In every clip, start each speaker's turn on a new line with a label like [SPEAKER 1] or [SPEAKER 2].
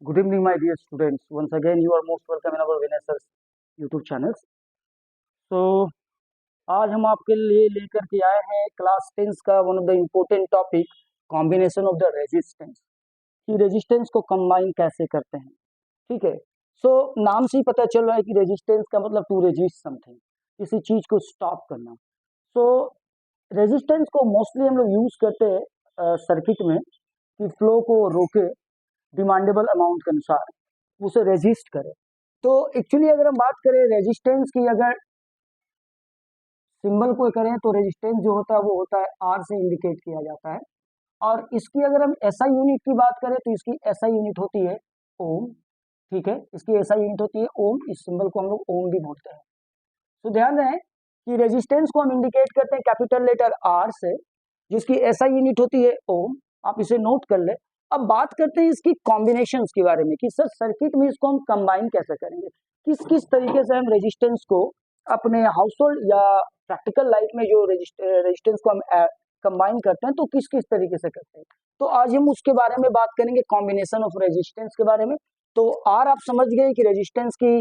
[SPEAKER 1] Good evening, my dear students. Once again, you are most welcome in our Vinessers YouTube channels. So, आज हम आपके लिए लेकर के आए हैं क्लास 10 का one of the important topic combination of the resistance कि रेजिस्टेंस को कंबाइन कैसे करते हैं. ठीक है. सो नाम से ही पता चल रहा है कि रेजिस्टेंस का मतलब टू रेजिस्ट समथिंग, किसी चीज को स्टॉप करना. सो रेजिस्टेंस को मोस्टली हम लोग यूज करते हैं सर्किट में कि फ्लो को रोके डिमांडेबल अमाउंट के अनुसार उसे रेजिस्ट करे. तो एक्चुअली अगर हम बात करें रेजिस्टेंस की, अगर सिंबल को करें तो रेजिस्टेंस जो होता है वो होता है आर से इंडिकेट किया जाता है. और इसकी अगर हम एसआई यूनिट की बात करें तो इसकी एसआई यूनिट होती है ओम. ठीक है, इसकी एसआई यूनिट होती है ओम. इस सिंबल को हम लोग ओम भी बोलते हैं. तो ध्यान रहे कि रेजिस्टेंस को हम इंडिकेट करते हैं कैपिटल लेटर आर से, जिसकी एसआई यूनिट होती है ओम. आप इसे नोट कर ले. अब बात करते हैं इसकी कॉम्बिनेशंस के बारे में कि सर सर्किट में इसको हम कंबाइन कैसे करेंगे, किस किस तरीके से हम रेजिस्टेंस को अपने हाउस होल्ड या प्रैक्टिकल लाइफ में जो रेजिस्टेंस को हम कंबाइन करते हैं तो किस किस तरीके से करते हैं. तो आज हम उसके बारे में बात करेंगे, कॉम्बिनेशन ऑफ रेजिस्टेंस के बारे में. तो आर आप समझ गए कि रेजिस्टेंस की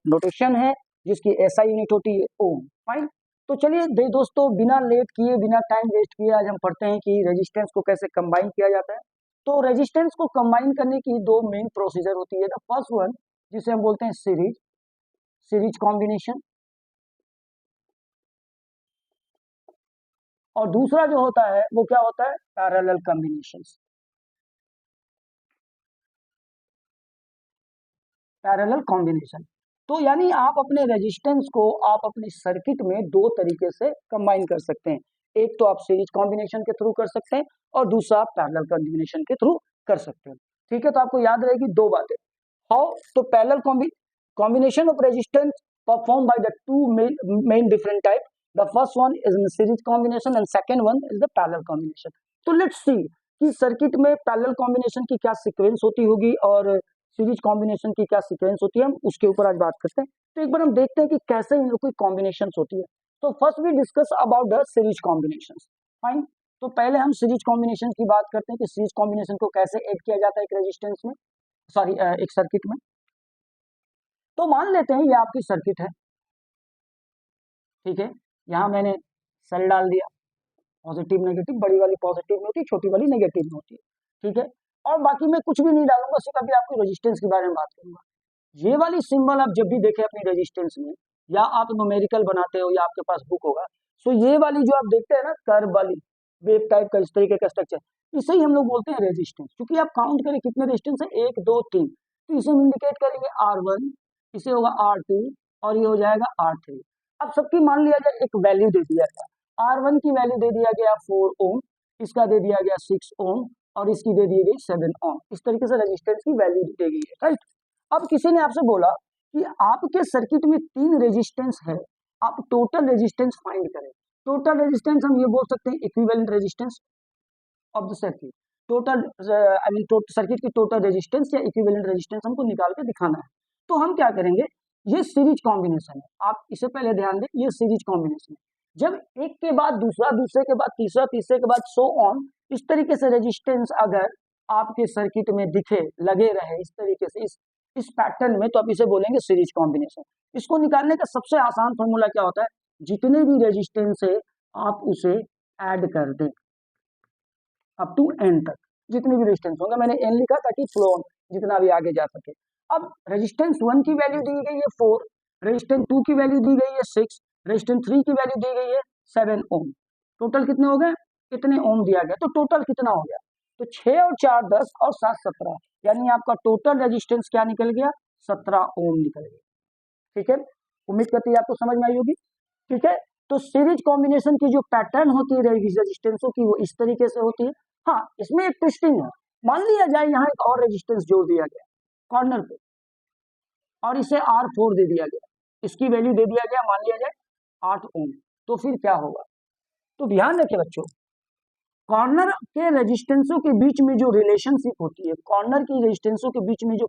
[SPEAKER 1] नोटेशन है जिसकी एसआई यूनिट होती है ओम. फाइन. तो चलिए दोस्तों, बिना लेट किए, बिना टाइम वेस्ट किए आज हम पढ़ते हैं कि रेजिस्टेंस को कैसे कंबाइन किया जाता है. तो रेजिस्टेंस को कंबाइन करने की दो मेन प्रोसीजर होती है. द फर्स्ट वन जिसे हम बोलते हैं सीरीज कॉम्बिनेशन, और दूसरा जो होता है वो क्या होता है, पैरेलल कॉम्बिनेशन. पैरेलल कॉम्बिनेशन तो यानी आप अपने रेजिस्टेंस को आप अपने सर्किट में दो तरीके से कंबाइन कर सकते हैं. एक तो आप सीरीज कॉम्बिनेशन के थ्रू कर सकते हैं और दूसरा आप पैरेलल कॉम्बिनेशन के थ्रू कर सकते हैं. ठीक है, तो आपको याद रहेगी दो बातें. हाउ तो parallel combination of resistance perform by the two main different type. The first one is in series combination and second one is the parallel combination. तो लेट्स सी कि सर्किट में पैरेलल कॉम्बिनेशन की क्या sequence होती होगी और series combination की क्या सीक्वेंस होती है, हम उसके ऊपर आज बात करते हैं. तो एक बार हम देखते हैं कि कैसे इन लोग की कॉम्बिनेशन होती है. तो first we discuss about the series combination. Fine. तो पहले हम सीरीज कॉम्बिनेशन की बात करते हैं कि सीरीज कॉम्बिनेशन को कैसे ऐड किया जाता है एक रेजिस्टेंस में, सॉरी एक सर्किट में. तो मान लेते हैं ये आपकी सर्किट है. ठीक है, यहाँ मैंने सेल डाल दिया. पॉजिटिव नेगेटिव, बड़ी वाली पॉजिटिव में होती है, छोटी वाली नेगेटिव में होती है. ठीक है, और बाकी मैं कुछ भी नहीं डालूंगा, सिर्फ अभी आपकी रेजिस्टेंस के बारे में बात करूंगा. ये वाली सिंबल आप जब भी देखें अपनी रेजिस्टेंस में, या आप न्यूमेरिकल बनाते हो या आपके पास बुक होगा, सो ये वाली जो आप देखते हैं ना कर्व वाली वेव टाइप का इस तरीके का स्ट्रक्चर, इसे ही हम लोग बोलते हैं रेजिस्टेंस. क्योंकि आप काउंट करें कितने रेजिस्टेंस है, 1 2 3, तो इसे हम इंडिकेट करेंगे R1, इसे होगा R2 और ये हो जाएगा R3. अब सबकी मान लिया जाए एक वैल्यू दे दिया गया. R1 की वैल्यू दे दिया गया 4 ओम, इसका दे दिया गया 6 ओम और इसकी दे दी गई 7 ओम. इस तरीके से रेजिस्टेंस की वैल्यू दी गई है. राइट. अब किसी ने आपसे बोला कि आपके सर्किट में 3 रेजिस्टेंस है, आप टोटल रेजिस्टेंस फाइंड करें. टोटल रेजिस्टेंस हम ये बोल सकते हैं equivalent resistance of the circuit. Total I mean circuit की टोटल रेजिस्टेंस या इक्विवेलेंट रेजिस्टेंस हमको निकाल के दिखाना है. तो हम क्या करेंगे, ये सीरीज कॉम्बिनेशन है. आप इसे पहले ध्यान दें, ये सीरीज कॉम्बिनेशन है. जब एक के बाद दूसरा, दूसरे के बाद तीसरा, तीसरे के बाद सो ऑन, इस तरीके से रेजिस्टेंस अगर आपके सर्किट में दिखे, लगे रहे इस तरीके से, इस पैटर्न में, तो आप इसे बोलेंगे सीरीज कॉम्बिनेशन. इसको निकालने का सबसे आसान फॉर्मूला क्या होता है, जितने भी रेजिस्टेंस है आप उसे ऐड कर दें अप टू एन तक. जितने भी रेजिस्टेंस होंगे, मैंने एन लिखा ताकि फ्लो जितना भी आगे जा सके. अब रेजिस्टेंस 1 की वैल्यू दी गई है 4, रेजिस्टेंस 2 की वैल्यू दी गई है 6, रेजिस्टेंस 3 की वैल्यू दी गई है 7 ओम. टोटल कितने हो गए, इतने ओम दिया गया. तो टोटल कितना हो गया, तो 6 और 4 10 और 7 17, यानी आपका टोटल रेजिस्टेंस क्या निकल गया, 17 ओम निकल गया. ठीक है, उम्मीद करती है आपको समझ में आई होगी. ठीक है, तो सीरीज कॉम्बिनेशन की जो पैटर्न होती है रेजिस्टेंसों की वो इस तरीके से होती है. हाँ, इसमें एक ट्विस्टिंग है. मान लिया जाए यहाँ एक और रेजिस्टेंस जोड़ दिया गया कॉर्नर पे और इसे R4 दे दिया गया, इसकी वैल्यू दे दिया गया मान लिया जाए 8 ओम. तो फिर क्या होगा, तो ध्यान रखें बच्चों, कॉर्नर के रेजिस्टेंसों के बीच में जो रिलेशनशिप होती है, कॉर्नर की रेजिस्टेंसों के बीच में जो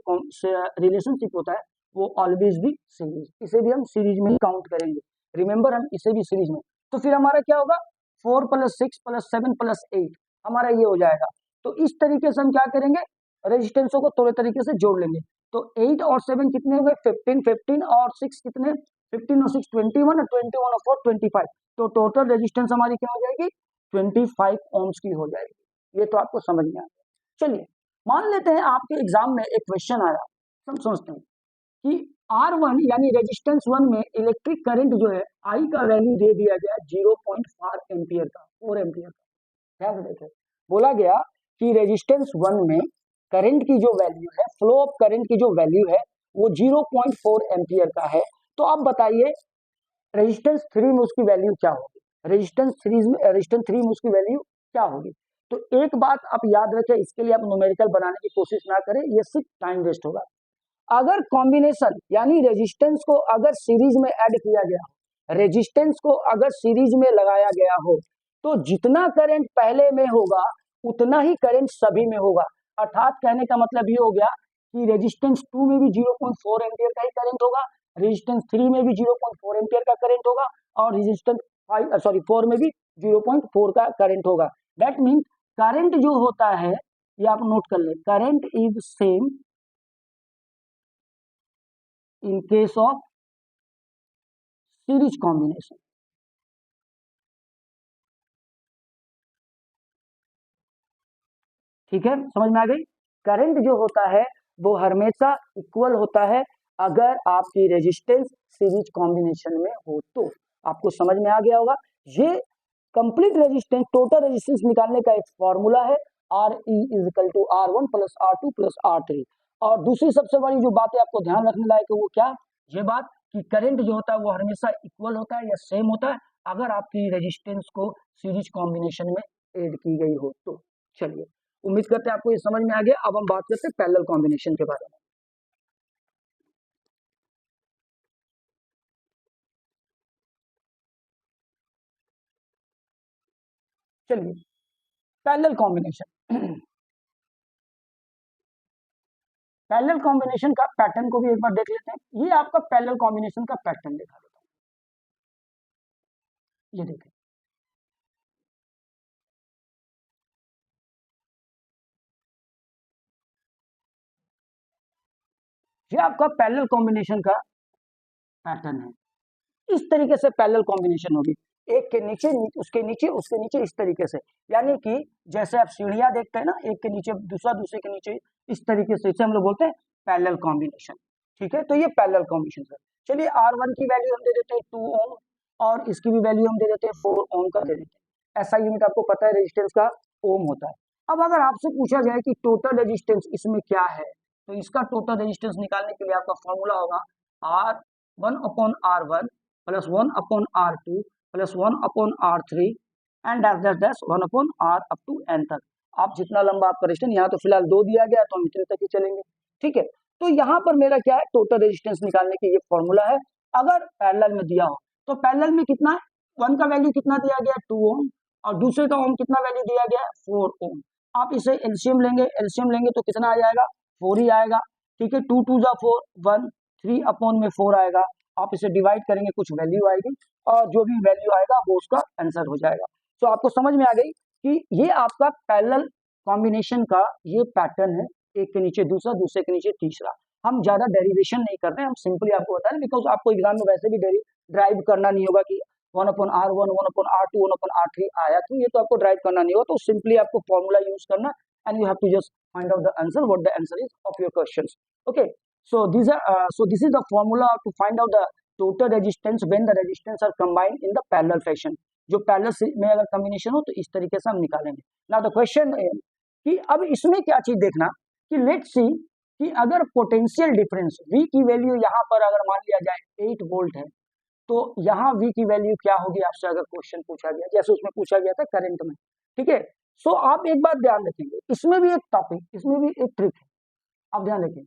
[SPEAKER 1] रिलेशनशिप होता है वो ऑलवेज भी सीरीज. इसे भी हम सीरीज में ही काउंट करेंगे. रिमेंबर, हम इसे भी सीरीज में. तो फिर हमारा क्या होगा, 4 + 6 + 7 + 8 हमारा ये हो जाएगा. तो इस तरीके से हम क्या करेंगे, रेजिस्टेंसों को थोड़े तरीके से जोड़ लेंगे। तो 8 और 7 कितने हो गए 15, 15 और 6 कितने 15 और 6 21 और 21 और 4 25। तो टोटल रेजिस्टेंस हमारी क्या हो जाएगी 25 ओम्स की हो जाएगी। ये तो आपको समझ में आ गया। चलिए मान लेते हैं आपके एग्जाम में एक क्वेश्चन आया, हम समझते हैं कि R1 यानी रेजिस्टेंस 1 में इलेक्ट्रिक करंट जो है I का वैल्यू दे दिया गया 0.4 एम्पियर का, 4 एम्पियर का। ध्यान से देखें, बोला गया कि रेजिस्टेंस 1 में करंट की जो वैल्यू है, फ्लो ऑफ करंट की जो वैल्यू है वो 0.4 एम्पियर का है। तो अब बताइए रेजिस्टेंस 3 में उसकी वैल्यू क्या होगी, रेजिस्टेंस 3 में उसकी वैल्यू क्या होगी। तो एक बात आप याद रखें, इसके लिए आप न्यूमेरिकल बनाने की कोशिश ना करें, ये सिर्फ टाइम वेस्ट होगा। अगर कॉम्बिनेशन यानी रेजिस्टेंस को अगर सीरीज में ऐड किया गया, रेजिस्टेंस को अगर सीरीज में लगाया गया हो, तो जितना करंट पहले में होगा उतना ही करंट सभी में होगा। अर्थात कहने का मतलब ये हो गया कि रेजिस्टेंस 2 में भी 0.4 एम्पियर का ही करंट होगा, रेजिस्टेंस 3 में भी 0.4 एम्पियर का करंट होगा, और रेजिस्टेंस 4 में भी 0.4 का करंट होगा। दैट मीन्स करंट जो होता है, ये आप नोट कर ले, current is same in case of series combination। ठीक है, समझ में आ गई। करंट जो होता है वो हमेशा इक्वल होता है अगर आपकी रेजिस्टेंस सीरीज कॉम्बिनेशन में हो तो। आपको समझ में आ गया होगा। ये कंप्लीट रेजिस्टेंस, टोटल रेजिस्टेंस निकालने का एक फॉर्मूला है, RE is equal to R1 plus R2 plus R3। और दूसरी सबसे बड़ी जो बात है आपको ध्यान रखने लायक है वो क्या, ये बात कि करंट जो होता है वो हमेशा इक्वल होता है या सेम होता है अगर आपकी रेजिस्टेंस को सीरीज कॉम्बिनेशन में ऐड की गई हो तो। चलिए, उम्मीद करते हैं आपको ये समझ में आ गया। अब हम बात करते हैं पैरेलल कॉम्बिनेशन के बारे में। चलिए, पैरेलल कॉम्बिनेशन पैरेलल कॉम्बिनेशन का पैटर्न को भी एक बार देख लेते हैं। ये आपका पैरेलल कॉम्बिनेशन का पैटर्न दिखा देता हूं, ये देखें। ये आपका पैरेलल कॉम्बिनेशन का पैटर्न है। इस तरीके से पैरेलल कॉम्बिनेशन होगी, एक के नीचे उसके नीचे उसके नीचे, इस तरीके से। यानी कि जैसे आप सीढ़ियां देखते हैं ना, एक के नीचे दूसरा, दूसरे के नीचे, इस तरीके से, इसे हम लोग बोलते हैं पैरेलल कॉम्बिनेशन। ठीक है, तो ये पैरेलल कॉम्बिनेशन है। चलिए, R1 की वैल्यू हम दे देते हैं 2 ओम, और इसकी भी वैल्यू हम दे देते हैं 4 ओम का दे देते हैं। ऐसा यूनिट आपको पता है रेजिस्टेंस का ओम होता है। अब अगर आपसे पूछा जाए कि टोटल रेजिस्टेंस इसमें क्या है, तो इसका टोटल रेजिस्टेंस निकालने के लिए आपका फॉर्मूला होगा R1/R1 plus 1/R2 plus 1/R3 and dash dash dash 1/R up to n तक। आप जितना लंबा आपका रेजिस्टेंस, यहाँ तो फिलहाल 2 दिया गया तो हम इतने तक ही चलेंगे। ठीक है, तो यहाँ पर मेरा क्या है, टोटल रेजिस्टेंस निकालने की ये फॉर्मूला है। अगर पैरेलल में दिया हो तो पैरेलल में कितना है, 1 का वैल्यू कितना दिया गया 2 ओम, और दूसरे का ओम कितना वैल्यू दिया गया 4 ओम। आप इसे एलसीएम लेंगे, एलसीएम लेंगे तो कितना आ जाएगा 4 ही आएगा। ठीक है, 2 2 जा 4, 1, 3/4 आएगा। आप इसे डिवाइड करेंगे, कुछ वैल्यू आएगी, और जो भी वैल्यू आएगा वो उसका आंसर हो जाएगा। तो आपको समझ में आ गई कि ये आपका पैरेलल कॉम्बिनेशन का ये पैटर्न है, एक के नीचे दूसरा, दूसरे के नीचे तीसरा। हम ज्यादा डेरिवेशन नहीं कर रहे हैं, हम सिंपली आपको बता रहे हैं, बिकॉज आपको एग्जाम में वैसे भी ड्राइव करना नहीं होगा कि 1/R1 1/R2 1/R3 आया क्यों, ये तो आपको ड्राइव करना नहीं होगा। तो सिंपली आपको फॉर्मूला यूज करना, and you have to just find out the answer, what the answer is of your questions. Okay, so this is the formula to find out the total resistance when the resistance are combined in the parallel fashion। जो parallel में अगर combination हो तो इस तरीके से हम निकालेंगे। नाउ द क्वेश्चन कि अब इसमें क्या चीज देखना कि लेट्स सी कि अगर पोटेंशियल डिफरेंस V की वैल्यू यहाँ पर अगर मान लिया जाए 8 वोल्ट है, तो यहाँ V की वैल्यू क्या होगी आपसे अगर क्वेश्चन पूछा गया, जैसे उसमें पूछा गया था करंट में। ठीक है, सो आप एक बात ध्यान रखेंगे, इसमें भी एक टॉपिक, इसमें भी एक ट्रिक है, आप ध्यान रखें।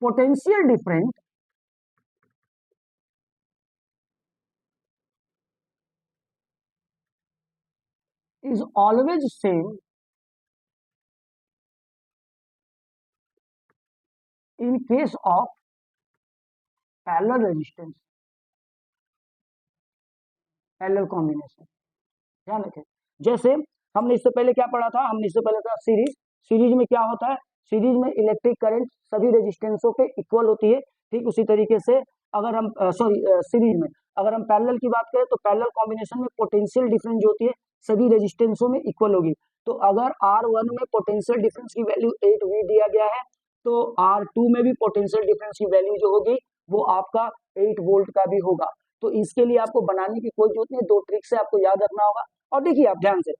[SPEAKER 1] Potential difference is always same in case of parallel resistance, parallel combination. ध्यान रखें, जैसे हमने इससे पहले क्या पढ़ा था, हमने इससे पहले था सीरीज, सीरीज में क्या होता है, सीरीज में इलेक्ट्रिक करंट सभी रेजिस्टेंसों पे इक्वल होती है। ठीक उसी तरीके से अगर हम सीरीज में अगर हम पैरेलल की बात करें तो पैरेलल कॉम्बिनेशन में पोटेंशियल डिफरेंस जो होती है सभी रेजिस्टेंसों में इक्वल होगी। तो अगर R1 में पोटेंशियल डिफरेंस की वैल्यू 8V दिया गया है तो R2 में भी पोटेंशियल डिफरेंस की वैल्यू जो होगी वो आपका 8 वोल्ट का भी होगा। तो इसके लिए आपको बनाने की कोई जरूरत नहीं, दो ट्रिक से आपको याद रखना होगा। और देखिए आप ध्यान से,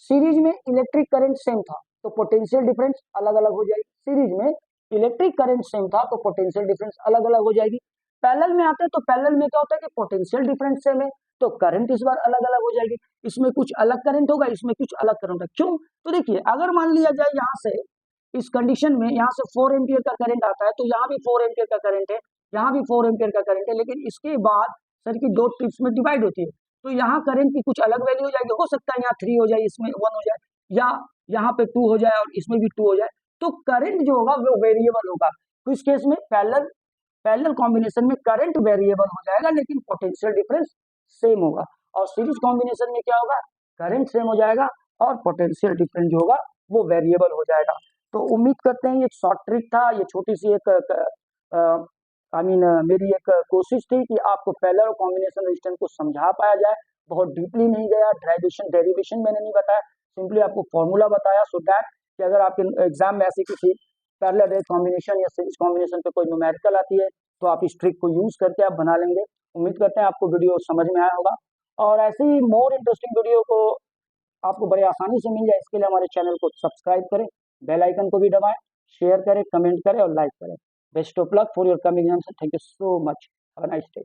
[SPEAKER 1] सीरीज में इलेक्ट्रिक करंट सेम था तो पोटेंशियल डिफरेंस अलग अलग हो जाएगी। सीरीज में इलेक्ट्रिक करंट सेम था तो पोटेंशियल डिफरेंस अलग अलग हो जाएगी। पैरेलल में आते हैं तो पैरेलल में क्या होता है कि पोटेंशियल डिफरेंस सेम है तो करंट इस बार अलग अलग हो जाएगी। इसमें कुछ अलग करंट होगा, इसमें कुछ अलग करंट होगा। क्यों? तो देखिए अगर मान लिया जाए यहाँ से इस कंडीशन में यहाँ से 4 एम्पियर का करंट आता है तो यहाँ भी 4 एम्पियर का करंट है, यहाँ भी 4 एम्पियर का करंट है, लेकिन इसके बाद सर्किट दो ट्रिप्स में डिवाइड होती है तो यहाँ करंट की कुछ अलग वैल्यू हो जाएगी। हो सकता है यहाँ 3 हो जाए, इसमें 1 हो जाए, या यहाँ पे 2 हो जाए और इसमें भी 2 हो जाए। तो करंट जो होगा वो वेरिएबल होगा। तो इस केस में पैरेलल कॉम्बिनेशन में करंट वेरिएबल हो जाएगा लेकिन पोटेंशियल डिफरेंस सेम होगा। और सीरीज कॉम्बिनेशन में क्या होगा, करंट सेम हो जाएगा और पोटेंशियल डिफरेंस जो होगा वो वेरिएबल हो जाएगा। तो उम्मीद करते हैं ये एक शॉर्ट ट्रिक था, ये छोटी सी एक मेरी एक कोशिश थी कि आपको पैरेलल और कॉम्बिनेशन रेजिस्टेंस को समझा पाया जाए। बहुत डीपली नहीं गया, डेरिवेशन मैंने नहीं बताया, सिंपली आपको फॉर्मूला बताया सो दैट कि अगर आपके एग्जाम में ऐसी किसी पैरेलल कॉम्बिनेशन या सीरीज कॉम्बिनेशन पे कोई न्यूमेरिकल आती है तो आप इस ट्रिक को यूज करके आप बना लेंगे। उम्मीद करते हैं आपको वीडियो समझ में आया होगा और ऐसी मोर इंटरेस्टिंग वीडियो को आपको बड़े आसानी से मिल जाए इसके लिए हमारे चैनल को सब्सक्राइब करें, बेल आइकन को भी दबाएं, शेयर करें, कमेंट करें और लाइक करें। Best of luck for your coming exams. Thank you so much. Have a nice day.